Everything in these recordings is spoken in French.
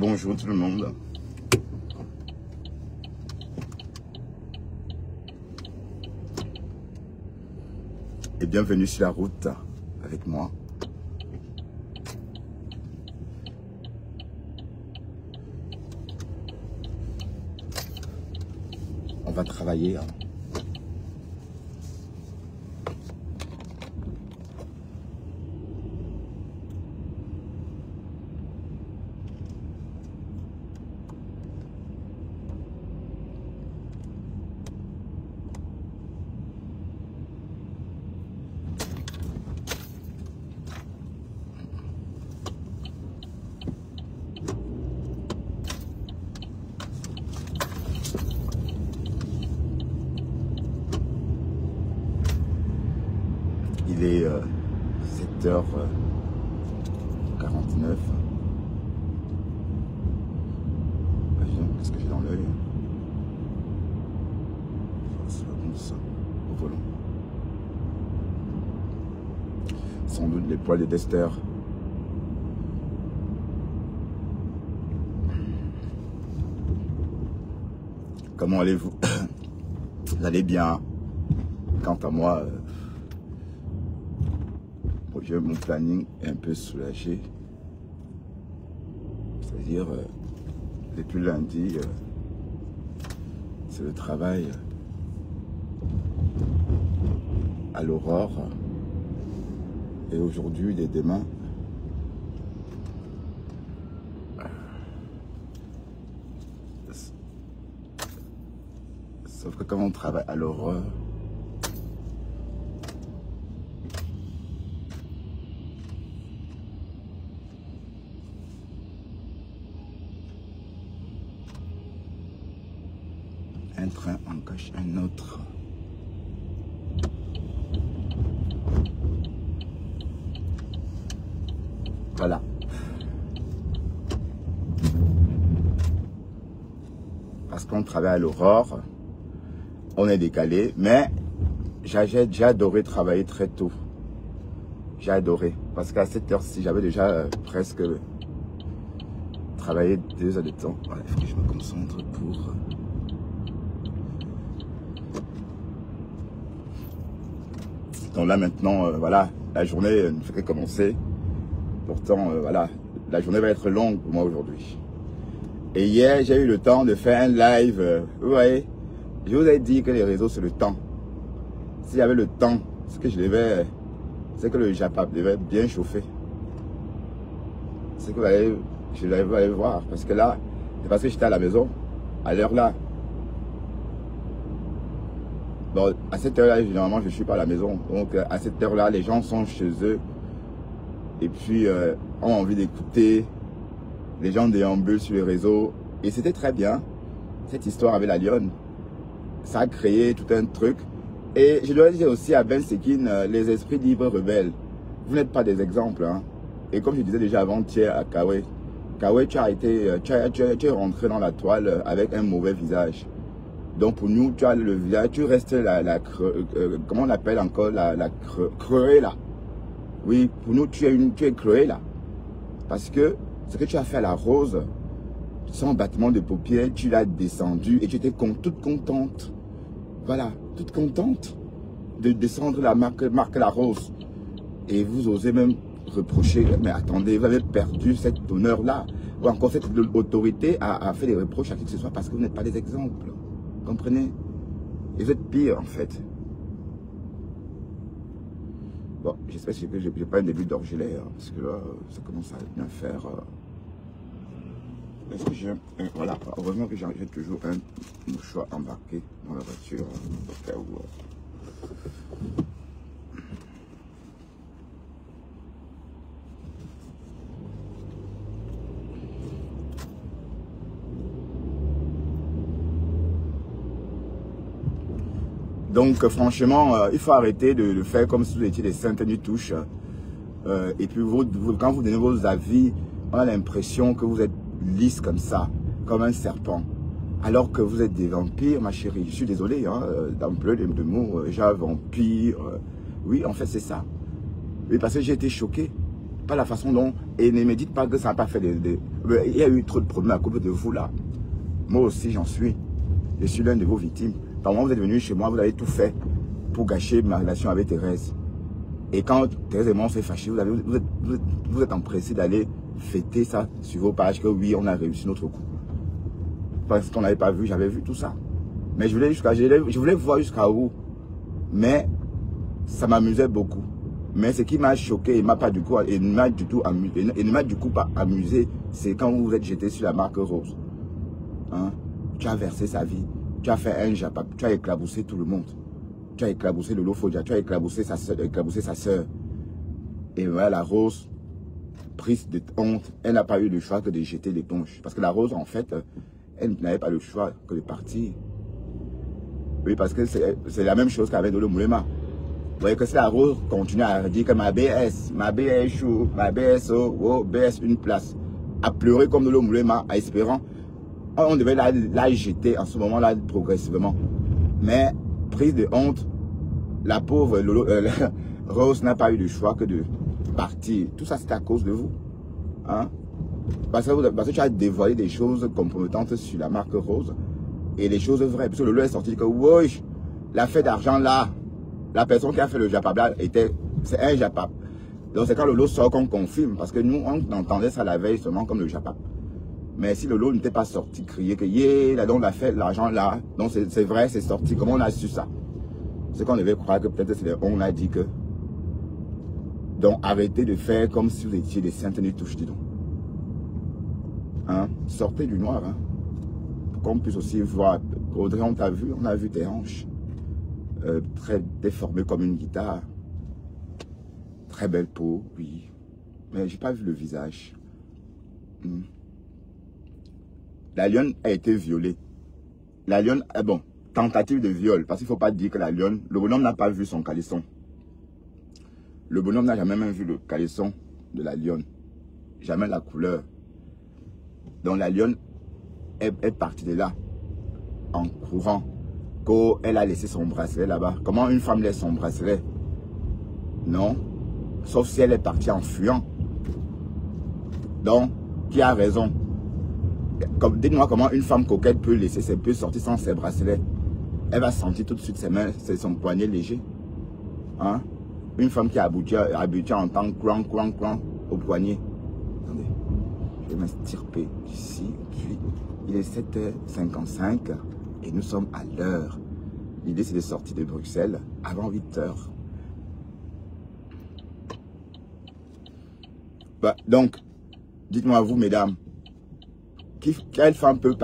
Bonjour tout le monde. Et bienvenue sur la route avec moi. On va travailler. Hein. Il est 7h49. Qu'est-ce que j'ai dans l'œil? C'est comme ça, au volant. Sans doute les poils de Dexter. Comment allez-vous? Vous allez bien? Quant à moi, mon planning est un peu soulagé. C'est-à-dire, depuis lundi, c'est le travail à l'aurore. Et aujourd'hui et demain, sauf que quand on travaille à l'aurore, un train en cache un autre. Voilà. Parce qu'on travaille à l'aurore, on est décalé, mais j'ai adoré travailler très tôt. J'ai adoré. Parce qu'à cette heure-ci, j'avais déjà presque travaillé 2 heures de temps. Voilà, il faut que je me concentre pour... Donc là maintenant, voilà, la journée ne fait que commencer. Pourtant, voilà, la journée va être longue pour moi aujourd'hui. Et hier, j'ai eu le temps de faire un live. Vous voyez, je vous ai dit que les réseaux, c'est le temps. S'il y avait le temps, ce que je devais, c'est que le Japap devait bien chauffer. C'est que je vais aller voir. Parce que là, c'est parce que j'étais à la maison, à l'heure là. Bon, à cette heure-là, généralement, je ne suis pas à la maison. Donc, à cette heure-là, les gens sont chez eux. Et puis, ont envie d'écouter. Les gens déambulent sur les réseaux. Et c'était très bien. Cette histoire avec la lionne. Ça a créé tout un truc. Et je dois dire aussi à Ben Sekin, les esprits libres rebelles. Vous n'êtes pas des exemples. Hein. Et comme je disais déjà avant-hier à Kawe, tu es rentré dans la toile avec un mauvais visage. Donc pour nous, tu as le visage, tu restes comment on appelle encore la creuée là. Oui, pour nous, tu es creuée là. Parce que ce que tu as fait à la rose, sans battement de paupières, tu l'as descendu et tu étais toute contente. Voilà, toute contente de descendre la marque la rose. Et vous osez même reprocher, mais attendez, vous avez perdu cet honneur là. Ou encore cette autorité à faire des reproches à qui que ce soit parce que vous n'êtes pas des exemples. Comprenez? Et vous êtes pire en fait. Bon, j'espère que je n'ai pas un début d'orgelait, hein, parce que là, ça commence à bien faire. Est-ce que j'ai voilà, heureusement que j'ai toujours un mouchoir embarqué dans la voiture, au cas où. Donc franchement, il faut arrêter de le faire comme si vous étiez des saintes du touche. Et puis quand vous donnez vos avis, on a l'impression que vous êtes lisse comme ça, comme un serpent. Alors que vous êtes des vampires, ma chérie. Je suis désolé d'employer de mots, genre vampire. Oui, en fait c'est ça. Oui, parce que j'ai été choqué par la façon dont Et ne me dites pas que ça n'a pas fait il y a eu trop de problèmes à cause de vous là. Moi aussi, j'en suis. Je suis l'un de vos victimes. Par moment, vous êtes venu chez moi, vous avez tout fait pour gâcher ma relation avec Thérèse. Et quand Thérèse et moi on s'est fâchés, vous êtes empressés d'aller fêter ça sur vos pages, que oui, on a réussi notre coup. Parce qu'on n'avait pas vu, j'avais vu tout ça. Mais je voulais voir jusqu'à où. Mais ça m'amusait beaucoup. Mais ce qui m'a choqué et ne m'a du coup pas amusé, c'est quand vous vous êtes jeté sur la marque Rose. Hein? Tu as versé sa vie, tu as fait un japap, tu as éclaboussé tout le monde. Tu as éclaboussé Lolo Fodia, tu as éclaboussé sa soeur. Et voilà, la Rose, prise de honte, elle n'a pas eu le choix que de jeter l'éponge. Parce que la Rose, en fait, elle n'avait pas le choix que de partir. Oui, parce que c'est la même chose qu'avec Lolo Moulema. Vous voyez que si la Rose continue à dire que ma BS chou, ma BSO, oh, BS une place, à pleurer comme Lolo Moulema, à espérant, on devait la jeter en ce moment-là progressivement. Mais, prise de honte, la pauvre Rose n'a pas eu le choix que de partir. Tout ça, c'est à cause de vous. Hein? Parce que tu as dévoilé des choses compromettantes sur la marque Rose et les choses vraies. Parce que Lolo est sorti que, oui, l'affaire d'argent là, la personne qui a fait le japap là, c'est un japap. Donc c'est quand Lolo sort qu'on confirme. Parce que nous, on entendait ça la veille seulement comme le japap. Mais si Lolo n'était pas sorti crier que, yeah, donc on a fait l'argent là, donc c'est vrai, c'est sorti. Comment on a su ça? C'est qu'on devait croire que peut-être on a dit que. Donc arrêtez de faire comme si vous étiez des saintes et touches, dis donc. Hein? Sortez du noir, hein? Pour qu'on puisse aussi voir. Audrey, on t'a vu, on a vu tes hanches. Très déformées comme une guitare. Très belle peau, oui. Mais j'ai pas vu le visage. La lionne a été violée. La lionne, bon, tentative de viol. Parce qu'il ne faut pas dire que la lionne, le bonhomme n'a pas vu son caleçon. Le bonhomme n'a jamais même vu le caleçon de la lionne. Jamais la couleur. Donc la lionne est partie de là, en courant. Quand elle a laissé son bracelet là-bas. Comment une femme laisse son bracelet? Non. Sauf si elle est partie en fuyant. Donc, qui a raison? Dites-moi comment une femme coquette peut sortir sans ses bracelets. Elle va sentir tout de suite ses mains, c'est son poignet léger. Hein? Une femme qui est habituée à entendre cran au poignet. Attendez, je vais m'extirper d'ici. Puis, il est 7h55 et nous sommes à l'heure. L'idée c'est de sortir de Bruxelles avant 8h. Bah, donc, dites-moi vous mesdames, quelle femme peut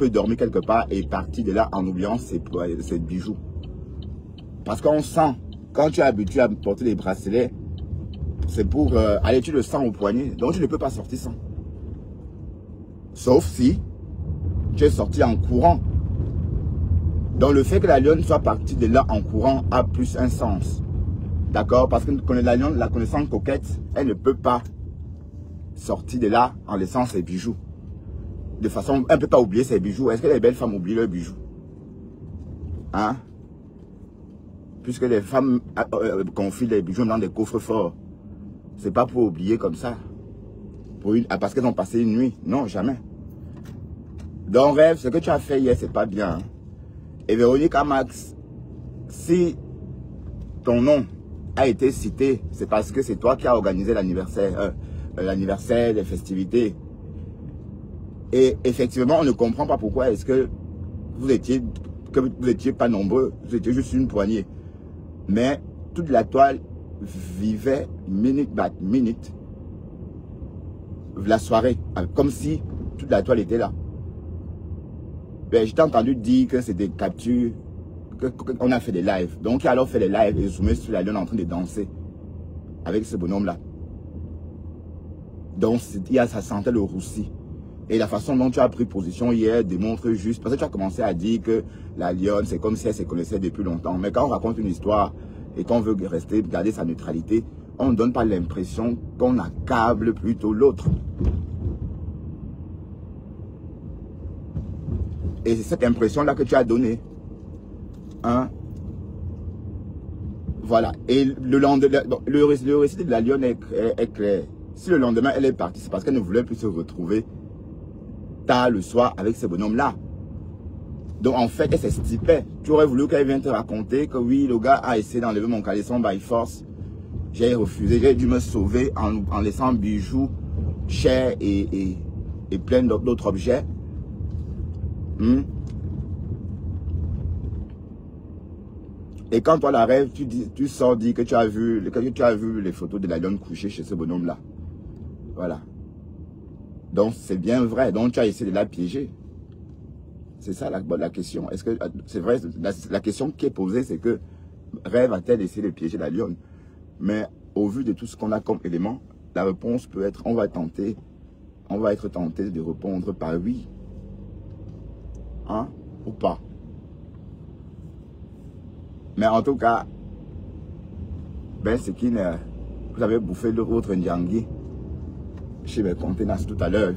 dormir quelque part et partir de là en oubliant ses bijoux? Parce qu'on sent, quand tu es habitué à porter les bracelets, c'est pour aller, tu le sens au poignet, donc tu ne peux pas sortir sans. Sauf si tu es sorti en courant. Donc le fait que la lionne soit partie de là en courant a plus un sens. D'accord? Parce que la lionne, la connaissance coquette, elle ne peut pas sortir de là en laissant ses bijoux. De façon, elle ne peut pas oublier ses bijoux. Est-ce que les belles femmes oublient leurs bijoux? Hein? Puisque les femmes confient les bijoux dans des coffres forts. C'est pas pour oublier comme ça. Parce qu'elles ont passé une nuit. Non, jamais. Donc, rêve, ce que tu as fait hier, c'est pas bien. Hein? Et Véronique Amax, si ton nom a été cité, c'est parce que c'est toi qui as organisé l'anniversaire, les festivités. Et effectivement, on ne comprend pas pourquoi est-ce que vous étiez pas nombreux, vous étiez juste une poignée. Mais toute la toile vivait minute by minute la soirée, comme si toute la toile était là. J'ai entendu dire que c'est des captures, qu'on a fait des lives. Donc, il a alors fait des lives et zoomé sur la lionne en train de danser avec ce bonhomme-là. Donc, ça sentait le roussi. Et la façon dont tu as pris position hier démontre juste, parce que tu as commencé à dire que la lionne, c'est comme si elle se connaissait depuis longtemps. Mais quand on raconte une histoire et qu'on veut garder sa neutralité, on ne donne pas l'impression qu'on accable plutôt l'autre. Et c'est cette impression-là que tu as donnée. Hein? Voilà. Et le récit de la lionne est clair. Si le lendemain, elle est partie, c'est parce qu'elle ne voulait plus se retrouver tard le soir avec ce bonhomme-là. Donc, en fait, elle s'estipait. Tu aurais voulu qu'elle vienne te raconter que oui, le gars a essayé d'enlever mon caleçon by force. J'ai refusé, j'ai dû me sauver en laissant bijoux, chers et plein d'autres objets. Et quand toi la rêve, tu sors dire que tu as vu les photos de la lionne couchée chez ce bonhomme-là. Voilà. Donc c'est bien vrai. Donc tu as essayé de la piéger. C'est ça la question. Est-ce que c'est vrai? La question qui est posée, c'est que rêve a-t-elle essayé de piéger la lionne? Mais au vu de tout ce qu'on a comme élément, la réponse peut être, on va être tenté de répondre par oui. Hein? Ou pas. Mais en tout cas, ben c'est qui vous avez bouffé votre Ndiangui chez mes contenants tout à l'heure.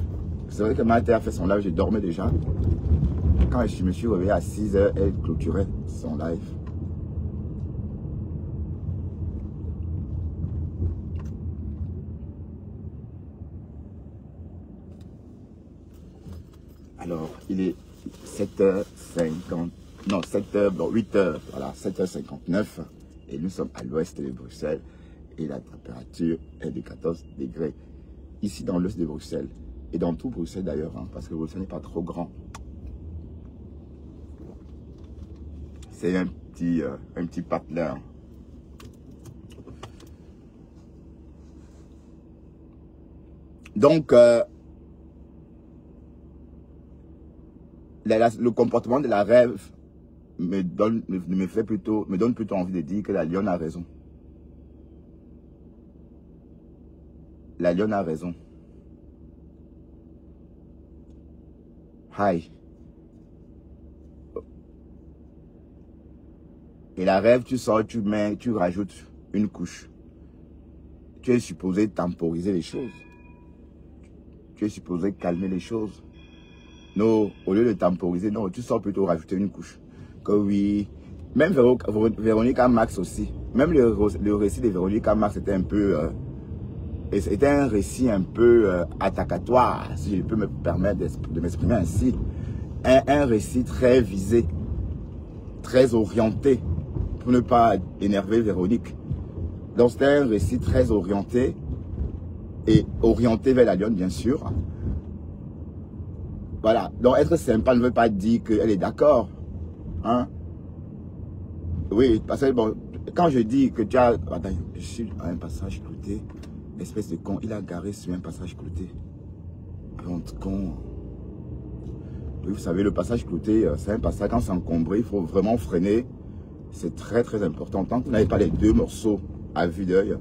C'est vrai que Mathé a fait son live, je dormais déjà. Quand je me suis réveillé à 6 h, elle clôturait son live. Alors, il est 7h50, non 7h, bon 8h, voilà, 7h59 et nous sommes à l'ouest de Bruxelles et la température est de 14 degrés. Ici dans l'ouest de Bruxelles et dans tout Bruxelles d'ailleurs, hein, parce que Bruxelles n'est pas trop grand. C'est un petit patelin. Donc, le comportement de la rêve me donne plutôt envie de dire que la lionne a raison. La lionne a raison. Hi. Et la rêve, tu sors, tu rajoutes une couche. Tu es supposé temporiser les choses. Tu es supposé calmer les choses. Non, au lieu de temporiser, non, tu sors plutôt rajouter une couche. Que oui, même Véronica Max aussi. Même le récit de Véronica Max était un peu... c'était un récit un peu attaccatoire, si je peux me permettre de m'exprimer ainsi. Un récit très visé, très orienté, pour ne pas énerver Véronique. Donc c'était un récit très orienté, et orienté vers la lionne, bien sûr. Voilà, donc être sympa ne veut pas dire qu'elle est d'accord. Hein? Oui, parce que bon, quand je dis que tu as... Attends, je suis à un passage clouté. Espèce de con, il a garé sur un passage clouté. Honte con. Oui, vous savez, le passage clouté, c'est un passage, quand c'est encombré, il faut vraiment freiner. C'est très très important. Tant que vous n'avez pas les deux morceaux à vue d'œil,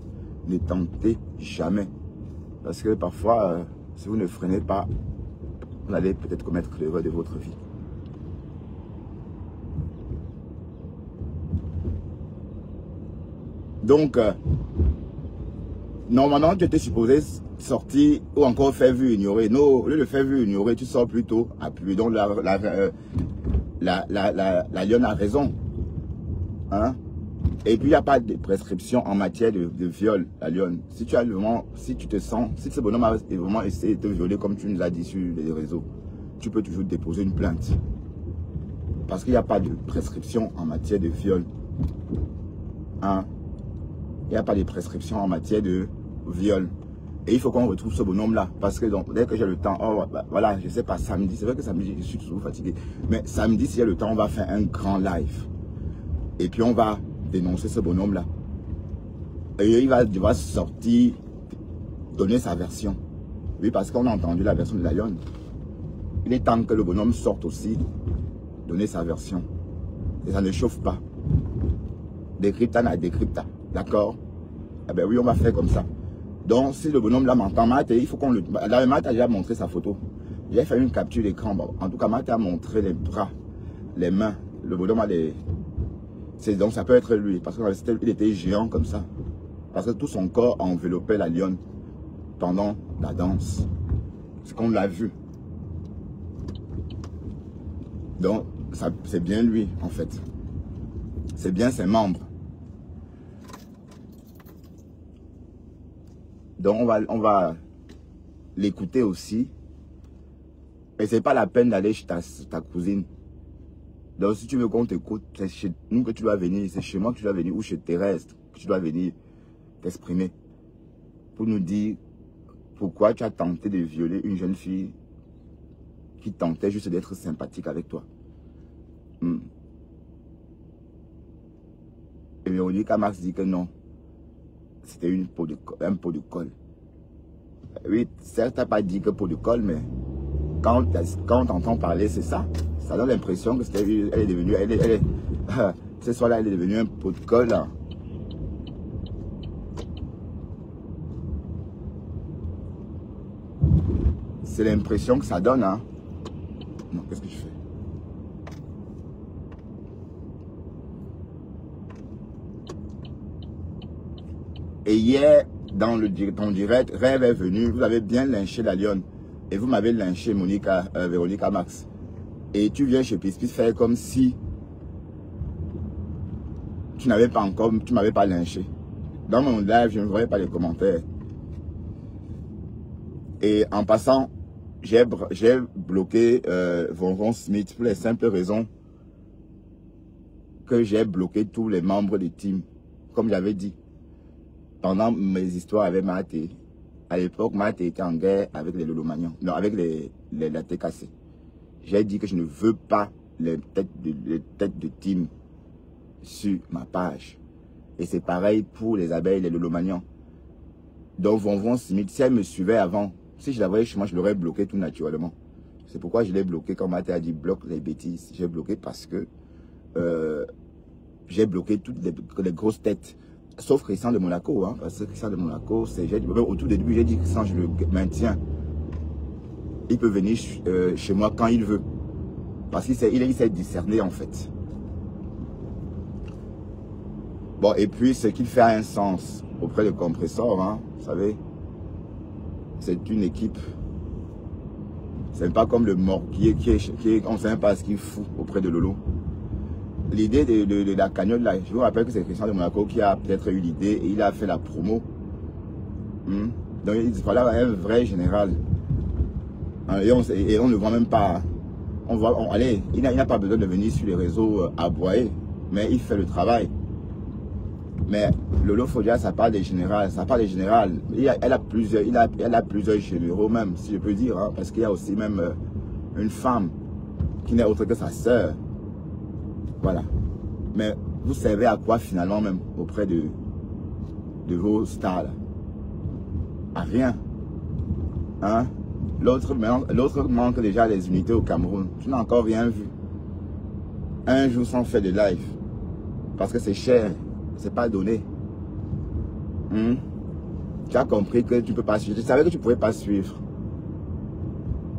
ne tentez jamais. Parce que parfois, si vous ne freinez pas, vous allez peut-être commettre l'erreur de votre vie. Donc, normalement, tu étais supposé sortir ou encore faire vue ignorer. Non, au lieu de faire vue ignorer, tu sors plutôt appuyé. Donc, la lionne a raison. Hein? Et puis, il n'y a pas de prescription en matière de viol, la lionne. Si tu as vraiment, si tu te sens, si ce bonhomme a vraiment essayé de te violer comme tu nous l'as dit sur les réseaux, tu peux toujours déposer une plainte. Parce qu'il n'y a pas de prescription en matière de viol. Hein? Il n'y a pas de prescription en matière de viol. Et il faut qu'on retrouve ce bonhomme-là. Parce que donc, dès que j'ai le temps, oh, bah, voilà, je ne sais pas, samedi, c'est vrai que samedi, je suis toujours fatigué. Mais samedi, s'il y a le temps, on va faire un grand live. Et puis on va dénoncer ce bonhomme-là. Et il va devoir sortir, donner sa version. Oui, parce qu'on a entendu la version de la lionne. Il est temps que le bonhomme sorte aussi, donner sa version. Et ça ne chauffe pas. Décrypta n'a décrypta. D'accord? Eh bien oui, on va faire comme ça. Donc, si le bonhomme là m'entend, il faut qu'on le... Là, Matt a déjà montré sa photo. J'ai fait une capture d'écran. Bon, en tout cas, Matt a montré les bras, les mains. Le bonhomme a les... Donc, ça peut être lui. Parce qu'il était géant comme ça. Parce que tout son corps enveloppait la lionne pendant la danse. C'est qu'on l'a vu. Donc, c'est bien lui, en fait. C'est bien ses membres. Donc on va l'écouter aussi. Et c'est pas la peine d'aller chez ta cousine. Donc si tu veux qu'on t'écoute, c'est chez nous que tu dois venir, c'est chez moi que tu dois venir, ou chez Thérèse que tu dois venir t'exprimer. Pour nous dire pourquoi tu as tenté de violer une jeune fille qui tentait juste d'être sympathique avec toi. Et Véronique Max dit que non. C'était un pot de colle. Oui, certes, tu n'as pas dit que pot de colle, mais quand on t'entend parler, c'est ça. Ça donne l'impression que elle est devenue, ce soir-là, elle est devenue un pot de colle. C'est l'impression que ça donne, hein. Non, qu'est-ce que je fais? Et hier, dans ton direct, Rêve est venu, vous avez bien lynché la lionne. Et vous m'avez lynché Véronique Max. Et tu viens chez Pispis faire comme si tu m'avais pas lynché. Dans mon live, je ne voyais pas les commentaires. Et en passant, j'ai bloqué Vonron Smith pour les simples raisons que j'ai bloqué tous les membres du team. Comme j'avais dit, pendant mes histoires avec Maté, à l'époque, Maté était en guerre avec les Lolomanians, non, avec la TKC. J'ai dit que je ne veux pas les têtes de team sur ma page. Et c'est pareil pour les abeilles, les Lolomanians. Donc, Vonron Smith, si elle me suivait avant, si je la voyais chez moi, je l'aurais bloqué tout naturellement. C'est pourquoi je l'ai bloqué quand Maté a dit bloque les bêtises. J'ai bloqué parce que j'ai bloqué toutes les grosses têtes. Sauf Christian de Monaco, hein, parce que Christian de Monaco, au tout début, j'ai dit que Christian, je le maintiens. Il peut venir chez moi quand il veut. Parce qu'il sait discerner, en fait. Bon, et puis, ce qu'il fait a un sens auprès de Compressor, hein, vous savez. C'est une équipe. C'est pas comme le morguier on ne sait même pas ce qu'il fout auprès de Lolo. L'idée de la cagnotte là, je vous rappelle que c'est Christian de Monaco qui a peut-être eu l'idée et il a fait la promo. Donc il fallait un vrai général. Et on ne voit même pas. Allez, il n'a pas besoin de venir sur les réseaux aboyer, mais il fait le travail. Mais Lolo Fodia, ça parle des générales, Elle a plusieurs généraux même, si je peux dire, hein, parce qu'il y a aussi même une femme qui n'est autre que sa sœur. Voilà. Mais vous servez à quoi finalement même auprès de vos stars là? À rien. Hein? L'autre manque déjà les unités au Cameroun. Tu n'as encore rien vu. Un jour sans faire de live. Parce que c'est cher. C'est pas donné. Tu as compris que tu peux pas suivre. Tu savais que tu ne pouvais pas suivre.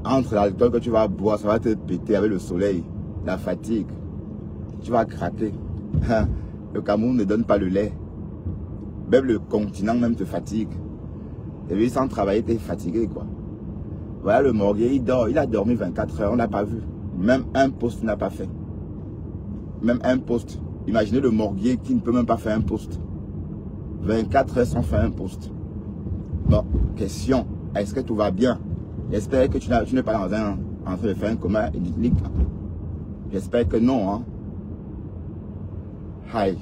Entre l'alcool que tu vas boire, ça va te péter avec le soleil, la fatigue. Tu vas craquer. Le Cameroun ne donne pas le lait. Même le continent même te fatigue. Et puis sans travailler, tu es fatigué quoi. Voilà le morguier, il dort. Il a dormi 24 heures, on n'a pas vu. Même un post n'a pas fait. Même un post. Imaginez le morguier qui ne peut même pas faire un post. 24 heures sans faire un post. Bon, question. Est-ce que tout va bien? J'espère que tu n'es pas en train de faire un coma éthylique. J'espère que non. Hein. Aïe.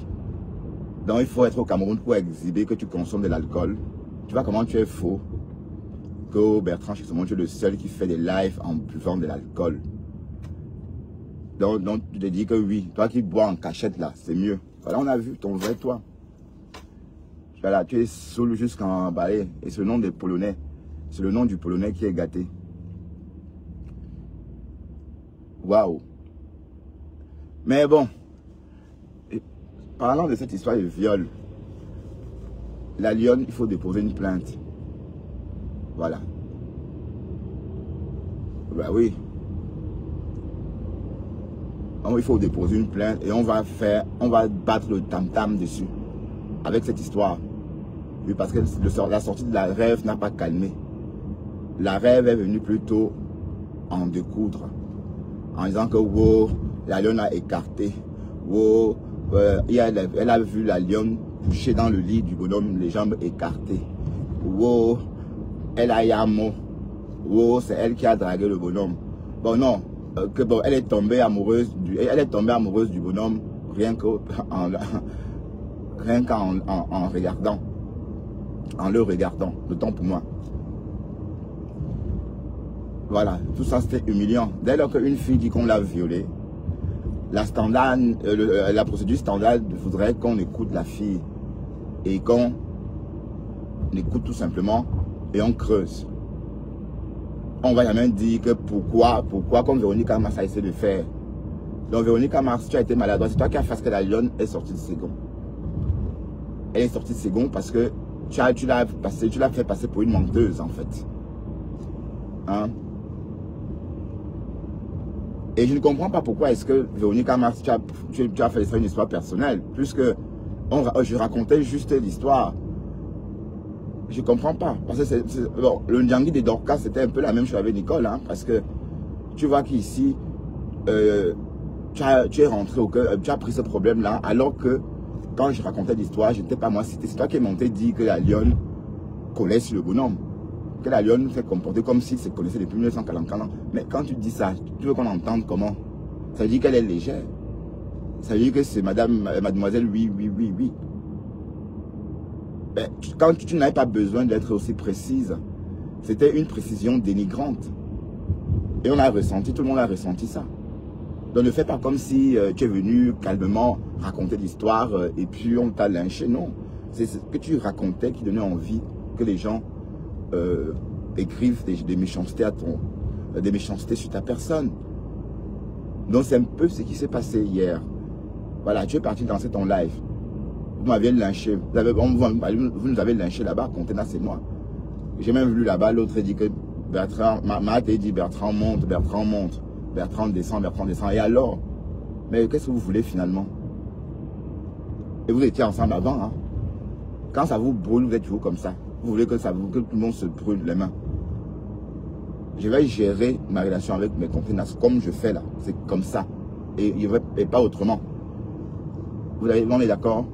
Donc il faut être au Cameroun pour exhiber que tu consommes de l'alcool. Tu vois comment tu es faux. Que Bertrand Chixomon, tu es le seul qui fait des lives en buvant de l'alcool. Donc tu te dis que oui, toi qui bois en cachette là, c'est mieux. Voilà, on a vu ton vrai toi. Voilà, tu es saoul jusqu'en balai. Et c'est le nom des Polonais. C'est le nom du Polonais qui est gâté. Waouh. Mais bon, parlant de cette histoire de viol, la lionne, il faut déposer une plainte. Voilà. Ben oui. Donc, il faut déposer une plainte et on va battre le tam-tam dessus. Avec cette histoire. Oui, parce que la sortie de la rêve n'a pas calmé. La rêve est venue plutôt en découdre. En disant que wow, la lionne a écarté. Wow, elle a vu la lionne coucher dans le lit du bonhomme, les jambes écartées. wow, elle a Yamo, wow, c'est elle qui a dragué le bonhomme. Bon, non, bon, elle est tombée amoureuse du bonhomme rien qu'en regardant, en le regardant, le temps pour moi. Voilà, tout ça c'était humiliant. Dès lors qu'une fille dit qu'on l'a violée, la procédure standard voudrait qu'on écoute la fille et qu'on écoute tout simplement et on creuse. On va jamais dire que pourquoi comme Véronique Mars a essayé de faire. Donc Véronique Mars, tu as été maladroite, c'est toi qui as fait ce que la lionne est sortie de second. Elle est sortie de second parce que tu l'as fait passer pour une menteuse en fait. Hein? Et je ne comprends pas pourquoi est-ce que Véronique Mars, tu as fait ça une histoire personnelle, puisque je racontais juste l'histoire. Je ne comprends pas. Parce que bon, le Nyangui de Dorcas, c'était un peu la même chose avec Nicole, hein, parce que tu vois qu'ici, tu es rentré au cœur, tu as pris ce problème-là, alors que quand je racontais l'histoire, je n'étais pas moi cité. C'est toi qui es monté dire que la lionne collait sur le bonhomme. Que la lionne s'est comportée comme s'il se connaissait depuis 1940. Mais quand tu dis ça, tu veux qu'on entende comment? Ça veut dire qu'elle est légère. Ça veut dire que c'est mademoiselle, oui. Ben, quand tu n'avais pas besoin d'être aussi précise, c'était une précision dénigrante. Et on a ressenti, tout le monde a ressenti ça. Donc ne fais pas comme si tu es venu calmement raconter l'histoire et puis on t'a lynché. Non, c'est ce que tu racontais qui donnait envie que les gens écrivent des méchancetés des méchancetés sur ta personne. Donc c'est un peu ce qui s'est passé hier. Voilà, tu es parti danser ton live. Vous m'avez lynché. Vous nous avez lynché là-bas, Contenna, c'est moi. J'ai même vu là-bas, l'autre dit que Bertrand, Matt dit Bertrand monte, Bertrand descend. Et alors? Mais qu'est-ce que vous voulez finalement? Et vous étiez ensemble avant, hein? Quand ça vous brûle, vous êtes toujours comme ça. Vous voulez que tout le monde se brûle les mains. Je vais gérer ma relation avec mes contenants comme je fais là. C'est comme ça. Et pas autrement. On est d'accord?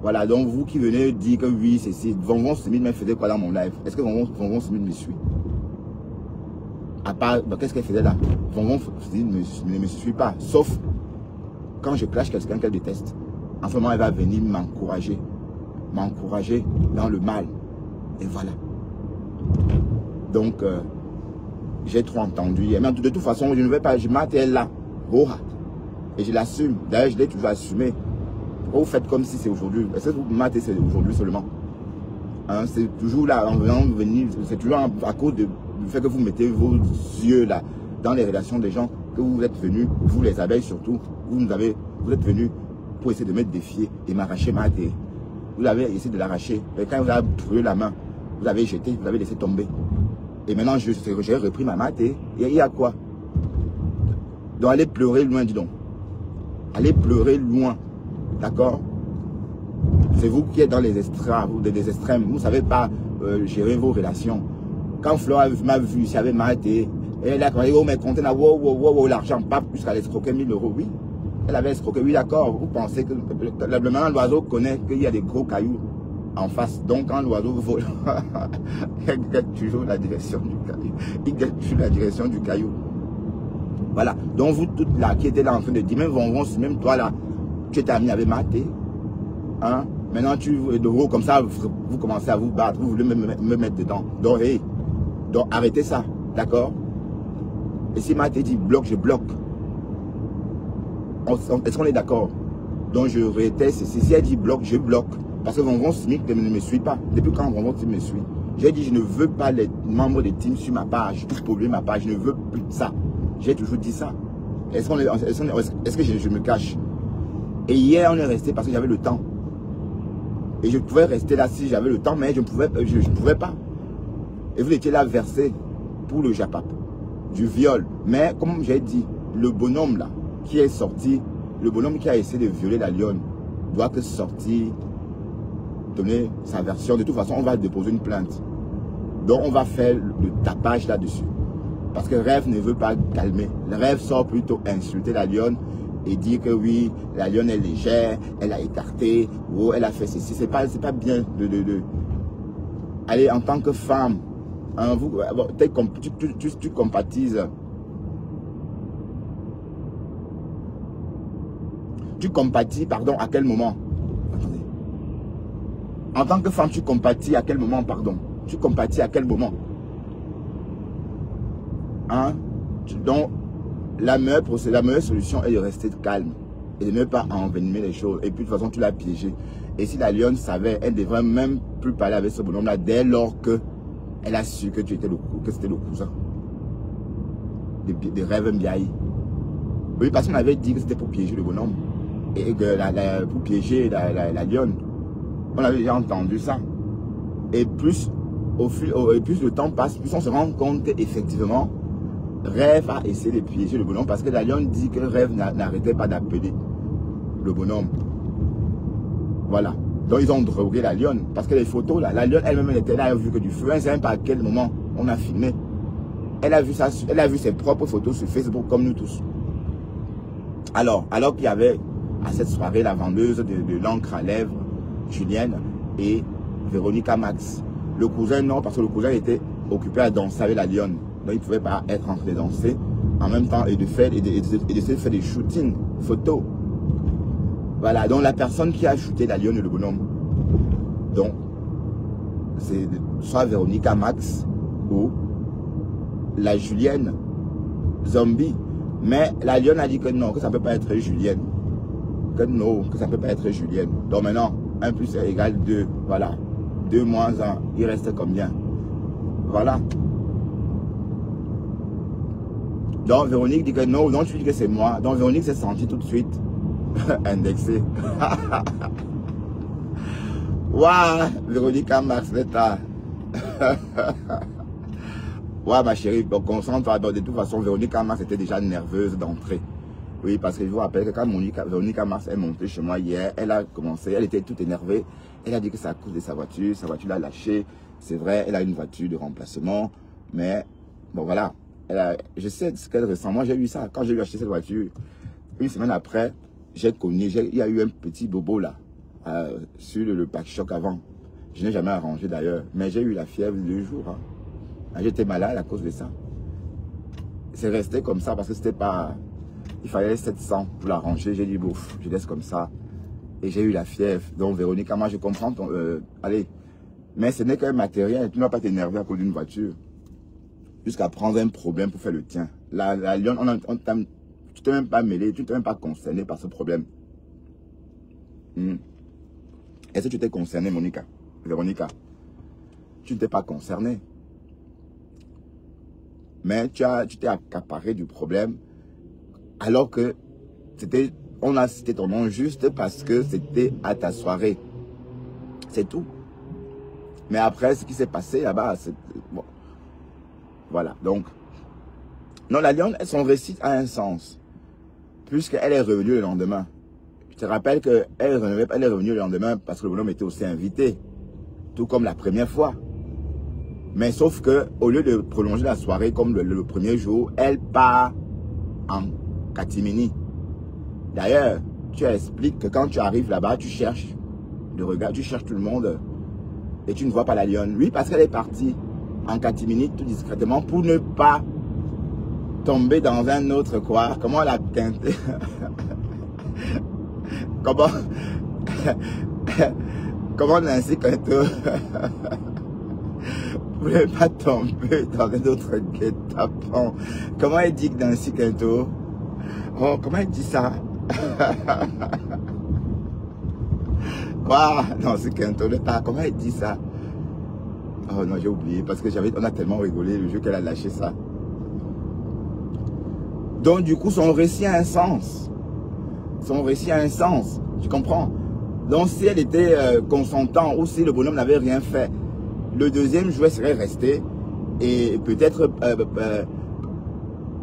Voilà, donc vous qui venez dire que oui, c'est si. Vonvon Smith me faisait quoi dans mon live? Est-ce que Vonvon Smith me suit? À part, qu'est-ce qu'elle faisait là? Vonvon Smith ne me suit pas. Sauf quand je clash quelqu'un qu'elle déteste. En ce moment, elle va venir m'encourager. M'encourager dans le mal. Et voilà. Donc, j'ai trop entendu. Mais de toute façon, je ne vais pas, je m'attelle là. Et je l'assume. D'ailleurs, je l'ai toujours assumé. Pourquoi vous faites comme si c'est aujourd'hui? Est-ce que vous matez c'est aujourd'hui seulement? Hein, c'est toujours là, en venant venir, c'est toujours à cause du fait que vous mettez vos yeux là, dans les relations des gens, que vous êtes venus, vous les abeilles surtout, vous êtes venus pour essayer de me défier et m'arracher ma tête. Vous avez essayé de l'arracher. Et quand vous avez brûlé la main, vous avez jeté, vous avez laissé tomber. Et maintenant, j'ai repris ma main et il y a quoi? Donc, allez pleurer loin, dis donc. Allez pleurer loin. D'accord? C'est vous qui êtes dans les extrêmes, vous ne savez pas gérer vos relations. Quand Flora m'a vu ici avec ma tête, elle a dit, oh, mais comptez là, wow, l'argent, pas plus qu'elle escroquait 1000 €, oui. Elle avait escroqué, oui, d'accord. Vous pensez que maintenant l'oiseau connaît qu'il y a des gros cailloux en face. Donc quand l'oiseau vole, il gagne toujours la direction du caillou. Il gagne toujours la direction du caillou. Voilà. Donc vous toutes là qui étaient là en train de dire, même toi là, tu étais ami avec Maté. Hein? Maintenant de vous comme ça, vous commencez à vous battre, vous voulez me mettre dedans. Donc, hey, donc arrêtez ça. D'accord? Et si Maté dit bloque, je bloque. Est-ce qu'on est d'accord? Donc je réitère, si elle dit bloque, je bloque. Parce que Vonvon Smith ne me suit pas. Depuis quand Vonvon Smith me suit? J'ai dit je ne veux pas les membres des teams sur ma page, pour polluer ma page, je ne veux plus de ça. J'ai toujours dit ça. Est-ce que je me cache? Et hier on est resté parce que j'avais le temps. Et je pouvais rester là si j'avais le temps, mais je ne pouvais pas. Et vous étiez là versé pour le Japap, du viol. Mais comme j'ai dit, le bonhomme là, qui est sorti, le bonhomme qui a essayé de violer la lionne, doit que sortir, donner sa version. De toute façon, on va déposer une plainte. Donc, on va faire le tapage là-dessus. Parce que Rêve ne veut pas calmer. Le Rêve sort plutôt insulter la lionne et dire que oui, la lionne est légère, elle a écarté, ou elle a fait ceci. C'est pas bien allez, en tant que femme, hein, tu compatises. Tu compatis, pardon, à quel moment? Attendez. En tant que femme, tu compatis à quel moment, pardon? Tu compatis à quel moment? Hein? Donc, la meilleure solution est de rester calme et de ne pas envenimer les choses. Et puis, de toute façon, tu l'as piégé. Et si la lionne savait, elle ne devrait même plus parler avec ce bonhomme-là dès lors qu'elle a su que c'était le cousin de Rêve Ndiaye. Oui, parce qu'on avait dit que c'était pour piéger le bonhomme. Et que pour piéger la lionne. On avait déjà entendu ça. Et plus le temps passe, plus on se rend compte qu'effectivement, Rêve a essayé de piéger le bonhomme parce que la lionne dit que Rêve n'arrêtait pas d'appeler le bonhomme. Voilà. Donc ils ont drogué la lionne. Parce que les photos, là, la lionne elle-même, elle était là, elle a vu que du feu. Elle ne sait même pas à quel moment on a filmé. Elle a vu ça, elle a vu ses propres photos sur Facebook comme nous tous. Alors qu'il y avait à cette soirée la vendeuse de l'encre à lèvres, Julienne et Véronica Max. Le cousin, non, parce que le cousin était occupé à danser avec la lionne. Donc il ne pouvait pas être en train de danser en même temps et de faire des shootings photos. Voilà, donc la personne qui a shooté la lionne et le bonhomme, donc c'est soit Véronica Max ou la Julienne Zombie. Mais la lionne a dit que non, que ça ne peut pas être Julienne. Que non, que ça ne peut pas être Julienne. Donc maintenant, 1 plus 1 égale 2. Voilà. 2 moins 1, il reste combien? Voilà. Donc Véronique dit que non, tu dis que c'est moi. Donc Véronique s'est sentie tout de suite indexée. Waouh, Véronique Max, l'état. Ouais, ma chérie, concentre-toi. De toute façon, Véronica Mars était déjà nerveuse d'entrée. Oui, parce que je vous rappelle que quand Véronica Mars est montée chez moi hier, elle a commencé, elle était toute énervée. Elle a dit que c'est à cause de sa voiture l'a lâchée. C'est vrai, elle a une voiture de remplacement. Mais, bon voilà, je sais ce qu'elle ressent. Moi, j'ai eu ça. Quand j'ai eu acheté cette voiture, une semaine après, il y a eu un petit bobo là, sur le pack-choc avant. Je n'ai jamais arrangé d'ailleurs, mais j'ai eu la fièvre 2 jours. Hein. J'étais malade à cause de ça. C'est resté comme ça parce que c'était pas... Il fallait 700 pour l'arranger. J'ai dit, bouf, je laisse comme ça. Et j'ai eu la fièvre. Donc, Véronique, moi, je comprends ton... allez. Mais ce n'est qu'un matériel. Tu ne vas pas t'énerver à cause d'une voiture. Jusqu'à prendre un problème pour faire le tien. La lionne, tu t'es même pas mêlé. Tu t'es même pas concerné par ce problème. Est-ce que tu t'es concerné, Véronica? Tu ne t'es pas concerné. Mais tu t'es accaparé du problème alors que on a cité ton nom juste parce que c'était à ta soirée. C'est tout. Mais après, ce qui s'est passé là-bas, c'est... Bon. Voilà, donc... Non, la lionne, son récit a un sens. Puisqu'elle est revenue le lendemain. Je te rappelle qu'elle est revenue le lendemain parce que le bonhomme était aussi invité. Tout comme la première fois. Mais sauf que au lieu de prolonger la soirée comme le premier jour, elle part en catimini. D'ailleurs, tu expliques que quand tu arrives là-bas, tu cherches de regard, tu cherches tout le monde et tu ne vois pas la lionne. Oui, parce qu'elle est partie en catimini tout discrètement pour ne pas tomber dans un autre quoi. Comment la teinter? Comment Nancy Quinto vous ne pas tomber dans un autre guet-apens. Comment elle dit que Nancy Quinto? Oh, comment elle dit ça? Quoi? Nancy Quinto, comment elle dit ça? Oh non, j'ai oublié parce que on a tellement rigolé le jour qu'elle a lâché ça. Donc du coup, son récit a un sens. Son récit a un sens. Tu comprends? Donc si elle était consentante ou si le bonhomme n'avait rien fait, le deuxième jouet serait resté et peut-être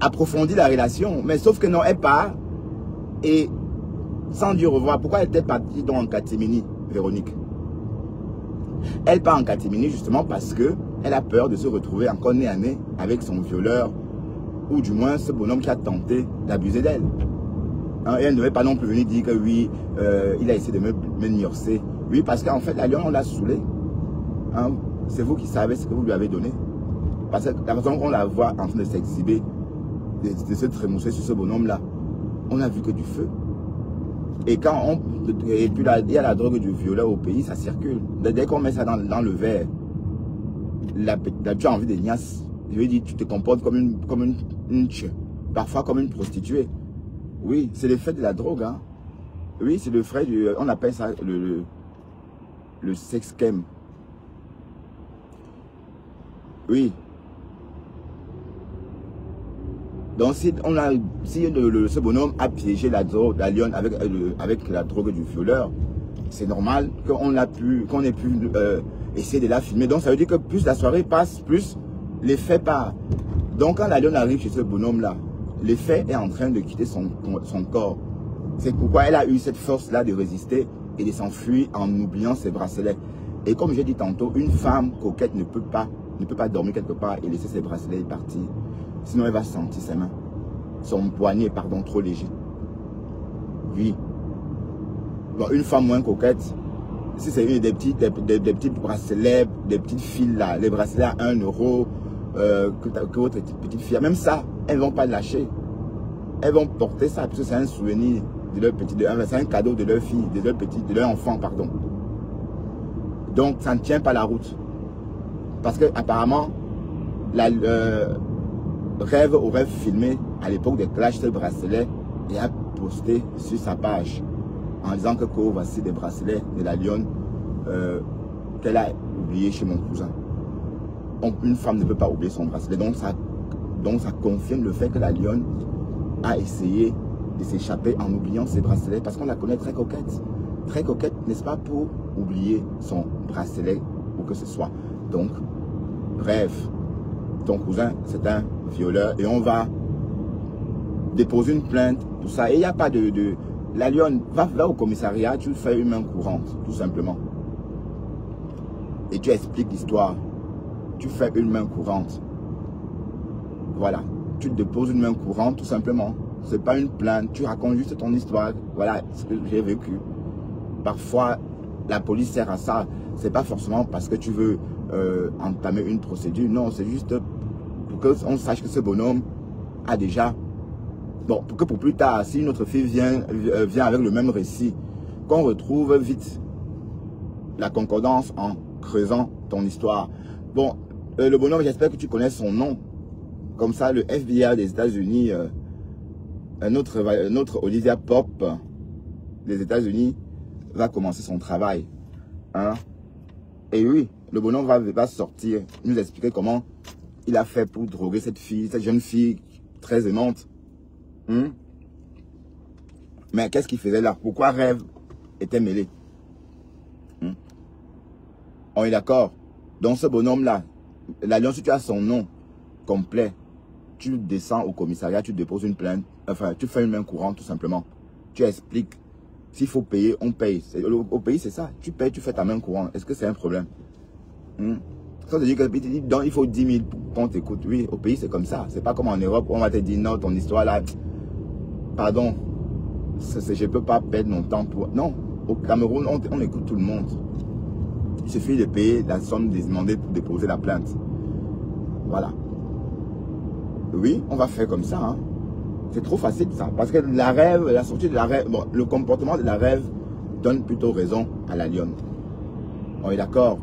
approfondir la relation. Mais sauf que non, elle part et sans dire au revoir. Pourquoi elle était partie donc en catimini, Véronique? Elle part en catimini justement parce que elle a peur de se retrouver encore nez à nez avec son violeur ou du moins ce bonhomme qui a tenté d'abuser d'elle. Hein, et elle ne devait pas non plus venir dire que oui, il a essayé de me niorcer. Oui, parce qu'en fait, la lionne, on l'a saoulée. Hein, c'est vous qui savez ce que vous lui avez donné. Parce que la façon qu'on la voit en train de s'exhiber, de se trémousser sur ce bonhomme-là, on n'a vu que du feu. Et quand et puis là, il y a la drogue du violeur au pays, ça circule. Dès qu'on met ça dans le verre, tu as envie de niasse. Je veux dire, tu te comportes comme une parfois comme une prostituée. Oui, c'est l'effet de la drogue. Hein. Oui, c'est le frais du... On appelle ça le sex chem. Oui. Donc, si ce bonhomme a piégé la lionne avec la drogue du violeur, c'est normal qu'on ait pu essayer de la filmer. Donc, ça veut dire que plus la soirée passe, plus l'effet part. Donc, quand la lionne arrive chez ce bonhomme-là, l'effet est en train de quitter son corps. C'est pourquoi elle a eu cette force-là de résister et de s'enfuir en oubliant ses bracelets. Et comme j'ai dit tantôt, une femme coquette ne peut pas dormir quelque part et laisser ses bracelets et partir. Sinon, elle va sentir ses mains. Son poignet, pardon, trop léger. Oui. Bon, une femme moins coquette, si c'est des petits bracelets, des petites filles là, les bracelets à 1 euro, que votre petite fille, même ça, elles ne vont pas lâcher. Elles vont porter ça, parce que c'est un souvenir de leur petit, c'est un cadeau de leur fille, de leur enfant, pardon. Donc, ça ne tient pas la route. Parce que apparemment, Rêve aurait filmé à l'époque des clashs ce bracelet et a posté sur sa page en disant que voici des bracelets de la lionne qu'elle a oublié chez mon cousin. Donc, une femme ne peut pas oublier son bracelet. Donc, ça confirme le fait que la lionne a essayé de s'échapper en oubliant ses bracelets parce qu'on la connaît très coquette. Très coquette, n'est-ce pas, pour oublier son bracelet ou que ce soit. Donc, Rêve, ton cousin, c'est un violeur et on va déposer une plainte, tout ça. Et il n'y a pas de... La lionne, va au commissariat, tu fais une main courante, tout simplement. Et tu expliques l'histoire. Tu fais une main courante. Voilà. Tu déposes une main courante, tout simplement. Ce n'est pas une plainte. Tu racontes juste ton histoire. Voilà ce que j'ai vécu. Parfois, la police sert à ça. Ce n'est pas forcément parce que tu veux entamer une procédure. Non, c'est juste pour qu'on sache que ce bonhomme a déjà... Bon, pour que pour plus tard, si une autre fille vient avec le même récit, qu'on retrouve vite la concordance en creusant ton histoire. Bon, le bonhomme, j'espère que tu connais son nom. Comme ça, le FBI des États-Unis, notre Olivia Pope des États-Unis va commencer son travail. Hein? Et oui, le bonhomme va sortir, nous expliquer comment il a fait pour droguer cette jeune fille très aimante. Mais qu'est-ce qu'il faisait là? Pourquoi Rêve était mêlé? On est d'accord? Donc ce bonhomme-là, la lionne, si tu as son nom complet, tu descends au commissariat, tu déposes une plainte, enfin tu fais une main courante tout simplement. Tu expliques, s'il faut payer, on paye. Au pays c'est ça, tu payes, tu fais ta main courante. Est-ce que c'est un problème? Ça veut dire qu'il faut 10 000 pour qu'on t'écoute. Oui, au pays c'est comme ça. C'est pas comme en Europe où on va te dire non, ton histoire là, pardon, je peux pas perdre mon temps pour... Non, au Cameroun, on écoute tout le monde. Il suffit de payer la somme demandée pour déposer la plainte. Voilà. Oui, on va faire comme ça. Hein. C'est trop facile ça. Parce que la sortie de la Rêve, bon, le comportement de la Rêve donne plutôt raison à la lionne. On est d'accord?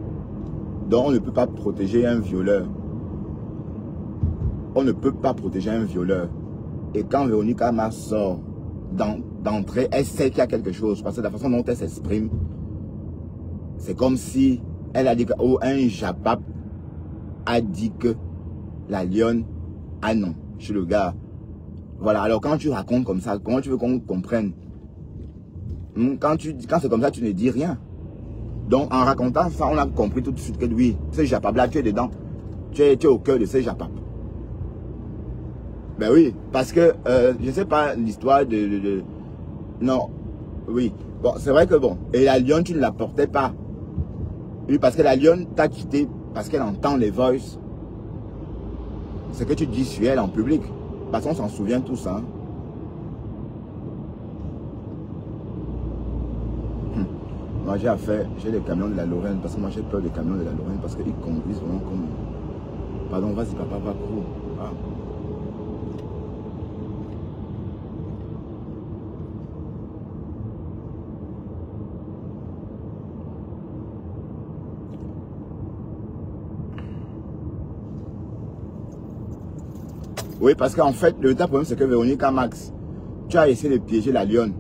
Donc on ne peut pas protéger un violeur. On ne peut pas protéger un violeur. Et quand Véronique Ama sort d'entrée, elle sait qu'il y a quelque chose. Parce que la façon dont elle s'exprime, c'est comme si elle a dit que un Japap a dit que la lionne a non chez le gars. Voilà, alors quand tu racontes comme ça, comment tu veux qu'on comprenne? Quand c'est comme ça, tu ne dis rien. Donc en racontant ça, on a compris tout de suite que oui, ce Japap là, tu es dedans. Tu es au cœur de ce Japap. Ben oui, parce que je ne sais pas l'histoire de... Non, oui. Bon, c'est vrai que bon, et la lionne, tu ne la portais pas. Oui, parce que la lionne t'a quitté parce qu'elle entend les voices. Ce que tu dis sur elle en public. Parce qu'on s'en souvient tous. Hein. Moi, j'ai les camions de la Lorraine, parce que moi, j'ai peur des camions de la Lorraine, parce qu'ils conduisent vraiment comme... Pardon, vas-y, papa, va court. Ah. Oui, parce qu'en fait, le problème, c'est que Véronica Max, tu as essayé de piéger la lionne.